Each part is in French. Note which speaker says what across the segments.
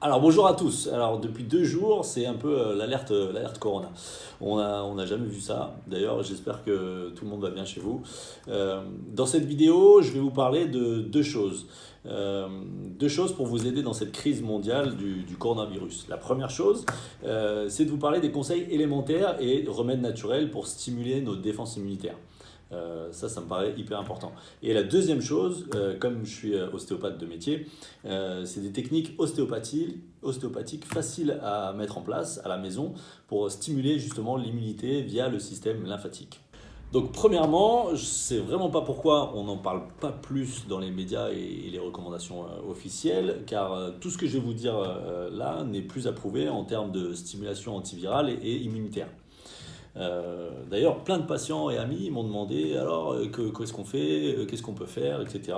Speaker 1: Alors bonjour à tous. Alors depuis 2 jours, c'est un peu l'alerte Corona. On a jamais vu ça. D'ailleurs, j'espère que tout le monde va bien chez vous. Dans cette vidéo, je vais vous parler de deux choses. Deux choses pour vous aider dans cette crise mondiale du coronavirus. La première chose, c'est de vous parler des conseils élémentaires et remèdes naturels pour stimuler nos défenses immunitaires. Ça me paraît hyper important. Et la deuxième chose, comme je suis ostéopathe de métier, c'est des techniques ostéopathiques faciles à mettre en place à la maison pour stimuler justement l'immunité via le système lymphatique. Donc premièrement, je ne sais vraiment pas pourquoi on n'en parle pas plus dans les médias et les recommandations officielles, car tout ce que je vais vous dire là n'est plus approuvé en termes de stimulation antivirale et immunitaire. D'ailleurs, plein de patients et amis m'ont demandé alors qu'est-ce qu'on fait, qu'est-ce qu'on peut faire, etc.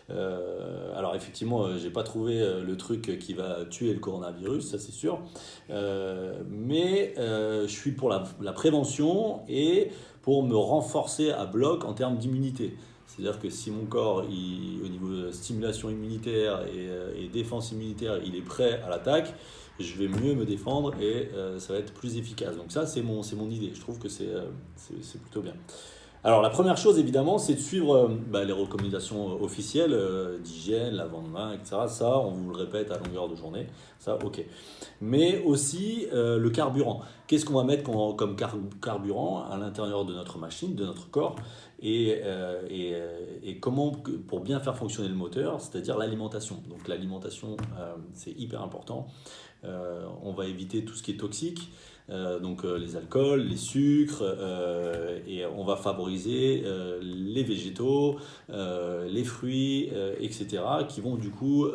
Speaker 1: Alors effectivement, j'ai pas trouvé le truc qui va tuer le coronavirus, ça c'est sûr. Mais je suis pour la prévention et pour me renforcer à bloc en termes d'immunité. C'est-à-dire que si mon corps, au niveau de stimulation immunitaire et défense immunitaire, il est prêt à l'attaque, je vais mieux me défendre et ça va être plus efficace. Donc ça, c'est mon idée. Je trouve que c'est plutôt bien. Alors la première chose évidemment, c'est de suivre les recommandations officielles d'hygiène, lavement de main, etc. Ça, on vous le répète à longueur de journée. Ça, ok. Mais aussi le carburant. Qu'est-ce qu'on va mettre comme carburant à l'intérieur de notre machine, de notre corps et comment, pour bien faire fonctionner le moteur, c'est-à-dire l'alimentation. Donc l'alimentation, c'est hyper important. On va éviter tout ce qui est toxique. Donc les alcools, les sucres, et on va favoriser les végétaux, les fruits, etc., qui vont du coup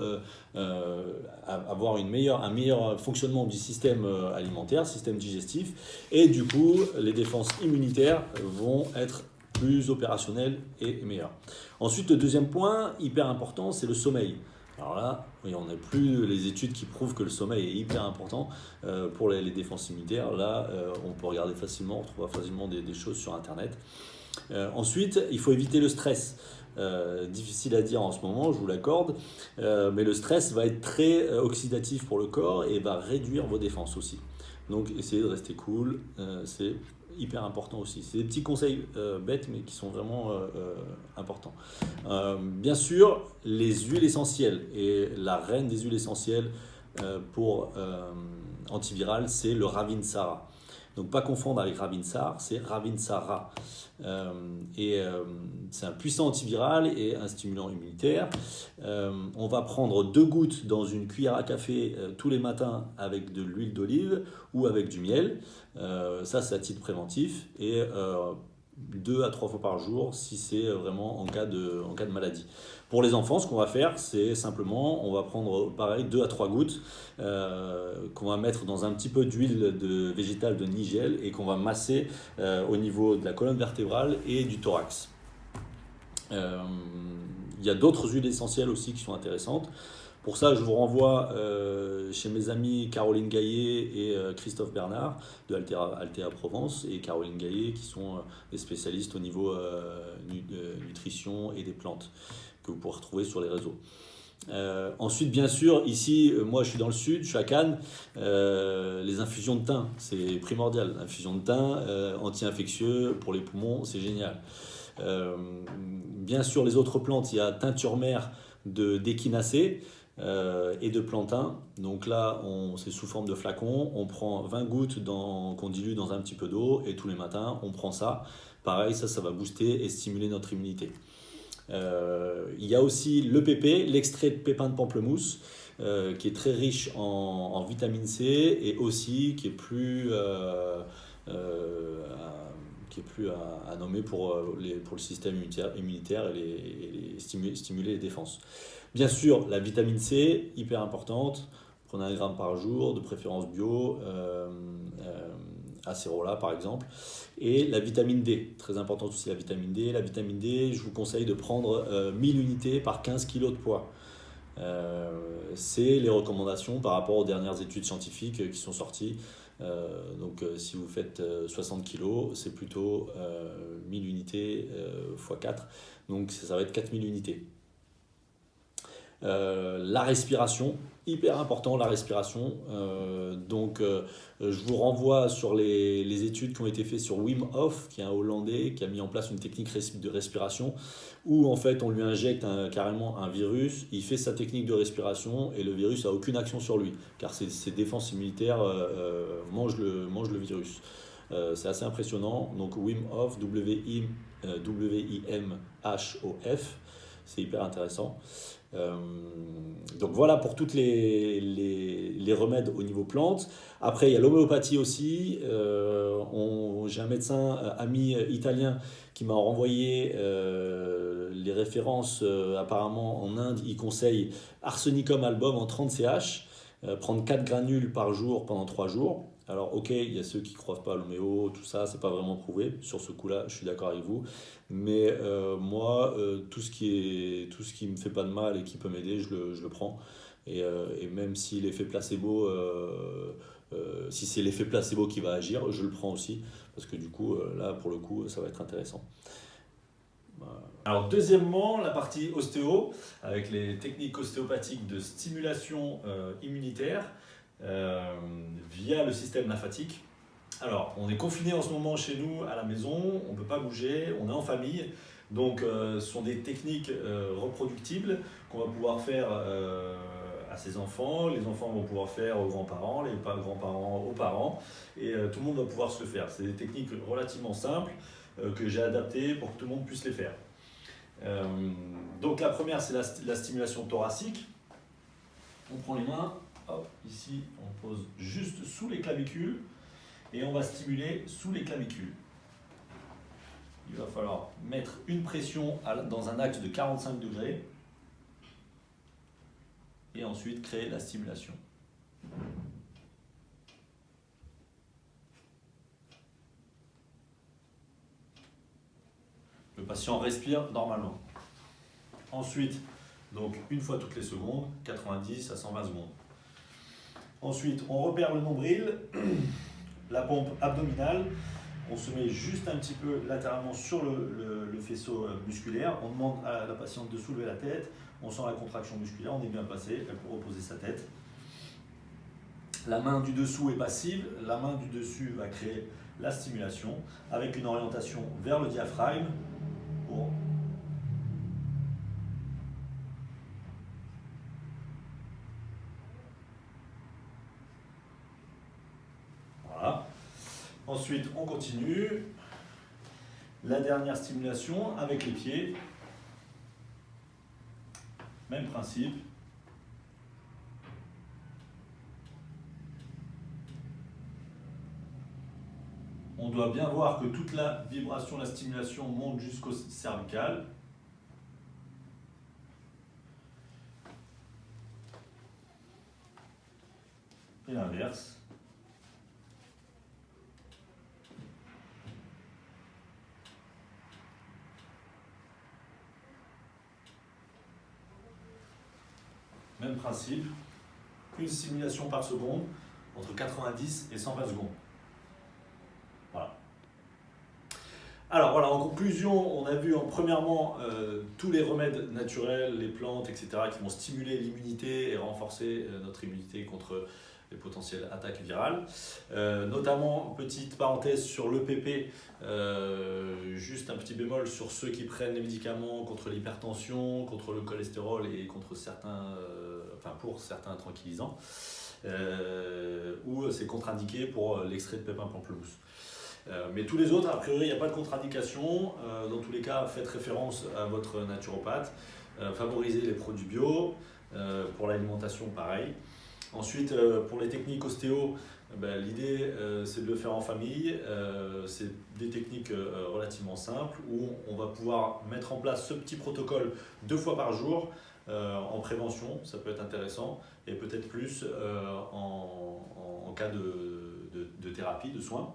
Speaker 1: avoir un meilleur fonctionnement du système alimentaire, système digestif, et du coup les défenses immunitaires vont être plus opérationnelles et meilleures. Ensuite, le deuxième point, hyper important, c'est le sommeil. Alors là, oui, on n'a plus les études qui prouvent que le sommeil est hyper important pour les défenses immunitaires. Là, on peut regarder facilement, on trouvera facilement des choses sur Internet. Ensuite, il faut éviter le stress. Difficile à dire en ce moment, je vous l'accorde, mais le stress va être très oxydatif pour le corps et va réduire vos défenses aussi. Donc, essayez de rester cool, c'est hyper important aussi. C'est des petits conseils bêtes, mais qui sont vraiment importants. Bien sûr, les huiles essentielles, et la reine des huiles essentielles pour antiviral, c'est le Ravinsara. Donc pas confondre avec Ravinsar, c'est Ravinsara. C'est un puissant antiviral et un stimulant immunitaire. On va prendre 2 gouttes dans une cuillère à café tous les matins avec de l'huile d'olive ou avec du miel. Ça, c'est à titre préventif. Et 2 à 3 fois par jour si c'est vraiment en cas de maladie. Pour les enfants, ce qu'on va faire, c'est simplement, on va prendre pareil 2 à 3 gouttes qu'on va mettre dans un petit peu d'huile végétale de nigel et qu'on va masser au niveau de la colonne vertébrale et du thorax. Il y a d'autres huiles essentielles aussi qui sont intéressantes. Pour ça, je vous renvoie chez mes amis Caroline Gaillet et Christophe Bernard de Altea Provence et Caroline Gaillet qui sont des spécialistes au niveau nutrition et des plantes que vous pourrez retrouver sur les réseaux. Ensuite, bien sûr, ici, moi je suis dans le sud, je suis à Cannes, les infusions de thym, c'est primordial. Infusion de thym, anti-infectieux pour les poumons, c'est génial. Bien sûr, les autres plantes, il y a teinture mère d'échinacée et de plantain. Donc là, c'est sous forme de flacon. On prend 20 gouttes qu'on dilue dans un petit peu d'eau et tous les matins, on prend ça. Pareil, ça va booster et stimuler notre immunité. Il y a aussi le pépé, l'extrait de pépins de pamplemousse, qui est très riche en vitamine C et aussi qui est plus à nommer pour le système immunitaire et stimuler les défenses. Bien sûr, la vitamine C, hyper importante. Prenez 1 gramme par jour, de préférence bio, acérola par exemple. Et la vitamine D, très importante aussi la vitamine D. La vitamine D, je vous conseille de prendre 1000 unités par 15 kg de poids. C'est les recommandations par rapport aux dernières études scientifiques qui sont sorties. Si vous faites 60 kg, c'est plutôt 1000 unités x 4. Donc ça va être 4000 unités. La respiration, hyper important la respiration. Je vous renvoie sur les études qui ont été faites sur Wim Hof, qui est un Hollandais qui a mis en place une technique de respiration où en fait on lui injecte carrément un virus, il fait sa technique de respiration et le virus n'a aucune action sur lui car ses défenses immunitaires mangent le virus. C'est assez impressionnant. Donc Wim Hof, W-I-M-H-O-F, c'est hyper intéressant. Donc voilà pour toutes les remèdes au niveau plantes. Après, il y a l'homéopathie aussi. J'ai un médecin ami italien qui m'a renvoyé les références. Apparemment, en Inde, il conseille Arsenicum album en 30 CH, prendre 4 granules par jour pendant 3 jours. Alors ok, il y a ceux qui ne croient pas à l'homéo, tout ça, c'est pas vraiment prouvé. Sur ce coup-là, je suis d'accord avec vous. Mais moi, tout ce qui me fait pas de mal et qui peut m'aider, je le prends. Et même si l'effet placebo, si c'est l'effet placebo qui va agir, je le prends aussi. Parce que du coup, là, pour le coup, ça va être intéressant. Alors deuxièmement, la partie ostéo, avec les techniques ostéopathiques de stimulation immunitaire via le système lymphatique. Alors, on est confiné en ce moment chez nous à la maison, on ne peut pas bouger, on est en famille, donc ce sont des techniques reproductibles qu'on va pouvoir faire à ses enfants, les enfants vont pouvoir faire aux grands-parents, les grands-parents aux parents, et tout le monde va pouvoir se le faire. C'est des techniques relativement simples que j'ai adaptées pour que tout le monde puisse les faire. Donc la première, c'est la stimulation thoracique. On prend les mains, hop, ici on pose juste sous les clavicules et on va stimuler sous les clavicules. Il va falloir mettre une pression dans un axe de 45 degrés et ensuite créer la stimulation. Le patient respire normalement. Ensuite, donc une fois toutes les secondes, 90 à 120 secondes. Ensuite, on repère le nombril, la pompe abdominale. On se met juste un petit peu latéralement sur le faisceau musculaire. On demande à la patiente de soulever la tête. On sent la contraction musculaire, on est bien placé. Elle peut reposer sa tête. La main du dessous est passive. La main du dessus va créer la stimulation avec une orientation vers le diaphragme. Pour voilà. Ensuite, on continue. La dernière stimulation avec les pieds. Même principe. On doit bien voir que toute la vibration, la stimulation monte jusqu'au cervical. Et l'inverse. Même principe. Une stimulation par seconde entre 90 et 120 secondes. Voilà. Alors voilà, en conclusion, on a vu premièrement tous les remèdes naturels, les plantes, etc. qui vont stimuler l'immunité et renforcer notre immunité contre les potentielles attaques virales. Notamment, petite parenthèse sur l'EPP, juste un petit bémol sur ceux qui prennent les médicaments contre l'hypertension, contre le cholestérol et contre pour certains tranquillisants, où c'est contre-indiqué pour l'extrait de pépins pamplemousse. Mais tous les autres, a priori, il n'y a pas de contre-indication. Dans tous les cas, faites référence à votre naturopathe. Favorisez les produits bio. Pour l'alimentation, pareil. Ensuite, pour les techniques ostéo, l'idée c'est de le faire en famille. C'est des techniques relativement simples où on va pouvoir mettre en place ce petit protocole 2 fois par jour en prévention. Ça peut être intéressant et peut-être plus en cas de thérapie, de soins.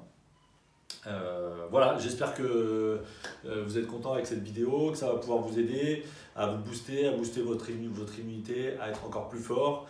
Speaker 1: Voilà, j'espère que vous êtes content avec cette vidéo, que ça va pouvoir vous aider à vous booster, à booster votre immunité, à être encore plus fort.